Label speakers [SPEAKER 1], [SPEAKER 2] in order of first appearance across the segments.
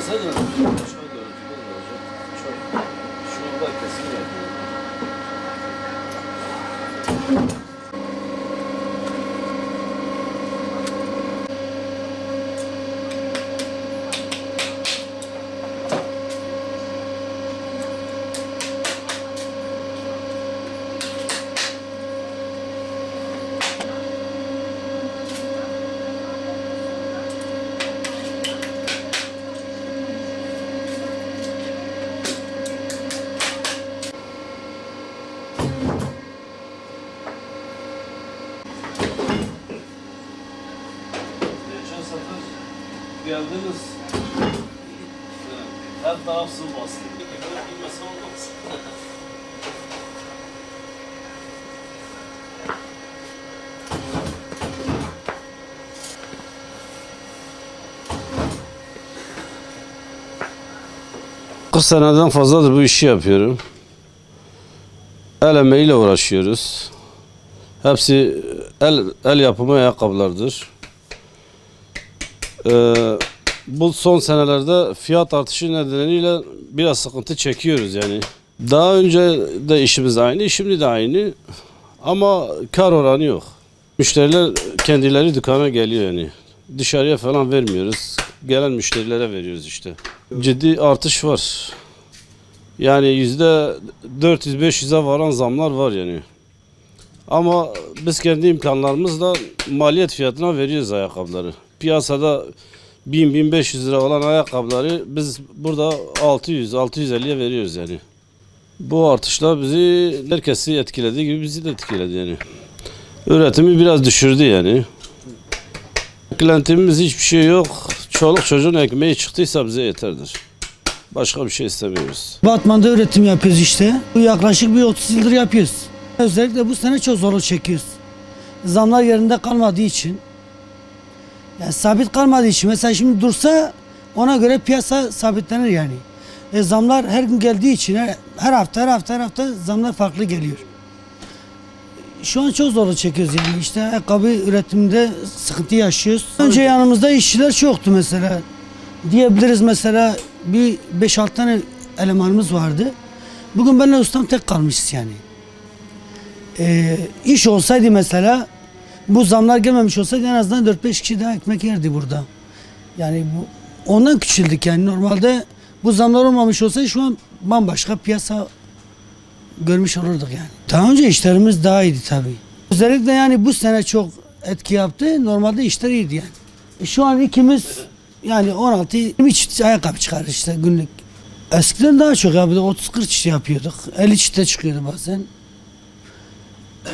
[SPEAKER 1] Kısa görüntü. Şu an görüntüde de olacak. Çok. Şurada kesin yapıyor. Geçen sefer geldiniz. Hep daha sığ bastı. Böyle bilmese olmaz. Kırk seneden fazladır bu işi yapıyorum. El emeğiyle uğraşıyoruz. Hepsi el yapımı ayakkabılardır. Bu son senelerde fiyat artışı nedeniyle biraz sıkıntı çekiyoruz yani. Daha önce de işimiz aynı, şimdi de aynı ama kar oranı yok. Müşteriler kendileri dükkana geliyor yani. Dışarıya falan vermiyoruz. Gelen müşterilere veriyoruz işte. Ciddi artış var. Yani %400-500'e varan zamlar var yani. Ama biz kendi imkanlarımızla maliyet fiyatına veriyoruz ayakkabıları. Piyasada 1000-1500 lira olan ayakkabıları biz burada 600-650'ye veriyoruz yani. Bu artışlar bizi herkesi etkilediği gibi bizi de etkiledi yani. Üretimi biraz düşürdü yani. Beklentimiz hiçbir şey yok. Çoluk çocuğun ekmeği çıktıysa bize yeterdir. Başka bir şey istemiyoruz.
[SPEAKER 2] Batman'da üretim yapıyoruz işte. Bu yaklaşık bir 30 yıldır yapıyoruz. Özellikle bu sene çok zorluk çekiyoruz. Zamlar yerinde kalmadığı için. Yani sabit kalmadığı için. Mesela şimdi dursa ona göre piyasa sabitlenir yani. Zamlar her gün geldiği için her hafta zamlar farklı geliyor. Şu an çok zorluk çekiyoruz yani. İşte ayakkabı üretiminde sıkıntı yaşıyoruz. Önce yanımızda işçiler çoktu mesela. Diyebiliriz mesela bir 5-6 tane elemanımız vardı. Bugün benimle ustam tek kalmışız yani. İş olsaydı mesela bu zamlar gelmemiş olsaydı en azından 4-5 kişi daha ekmek yerdi burada. Yani ondan küçüldük yani. Normalde bu zamlar olmamış olsaydı şu an bambaşka piyasa görmüş olurduk yani. Daha önce işlerimiz daha iyiydi tabii. Özellikle yani bu sene çok etki yaptı. Normalde işler iyiydi yani. Şu an ikimiz yani 16-20 çift ayakkabı çıkarır işte günlük. Eskiden daha çok yapıyorduk. 30-40 çift yapıyorduk. 50 çifte çıkıyordu bazen.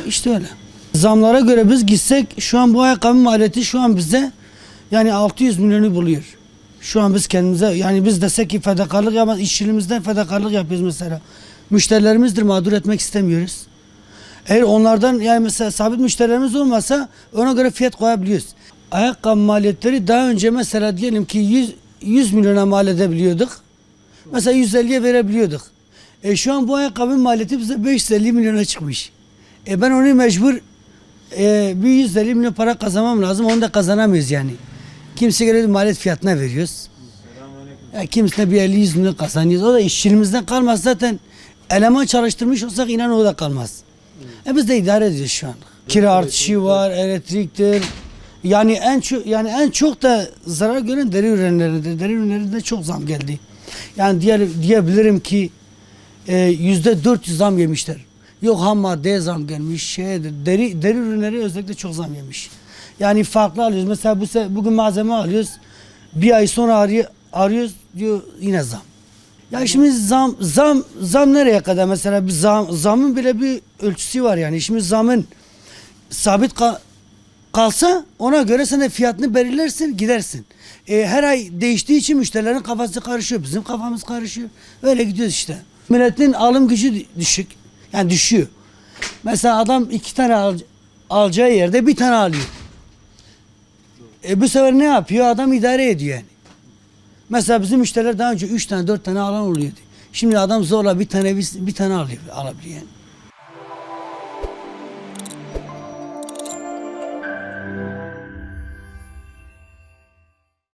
[SPEAKER 2] İşte öyle. Zamlara göre biz gitsek şu an bu ayakkabı maliyeti şu an bize yani 600 milyonu buluyor. Şu an biz kendimize yani biz desek ki fedakarlık yapmaz, işçiliğimizden fedakarlık yapıyoruz mesela. Müşterilerimizdir, mağdur etmek istemiyoruz. Eğer onlardan yani mesela sabit müşterilerimiz olmasa ona göre fiyat koyabiliyoruz. Ayakkabı maliyetleri daha önce mesela diyelim ki 100 milyona mal edebiliyorduk. Mesela 150'ye verebiliyorduk. Şu an bu ayakkabının maliyeti bize 550 milyona çıkmış. Ben onu mecbur bir 150 milyon para kazanmam lazım. Onu da kazanamıyoruz yani. Kimse göre maliyet fiyatına veriyoruz. Kimisine bir 50-100 milyon kazanıyoruz. O da işçiliğimizden kalmaz zaten. Eleman çalıştırmış olsak inan o da kalmaz. Biz de idare ediyoruz şu an. Kira artışı var, elektriktir. Yani en çok da zarar gören deri ürünleridir. Deri ürünlerinde çok zam geldi. Yani diyebilirim ki %400 zam yemişler. Yok ham maddeye zam gelmiş, deri ürünleri özellikle çok zam yemiş. Yani farklı alıyoruz. Mesela bugün malzeme alıyoruz. Bir ay sonra arıyoruz diyor yine zam. Ya şimdi zam nereye kadar? Mesela bir zamın bile bir ölçüsü var yani. Şimdi zamın sabit kalsa ona göre sen de fiyatını belirlersin gidersin. Her ay değiştiği için müşterilerin kafası karışıyor. Bizim kafamız karışıyor. Öyle gidiyoruz işte. Milletin alım gücü düşük. Yani düşüyor. Mesela adam 2 tane alacağı yerde 1 tane alıyor. Bu sefer ne yapıyor? Adam idare ediyor yani. Mesela bizim müşteriler daha önce 3 tane 4 tane alan oluyordu. Şimdi adam zorla bir tane alabiliyor yani.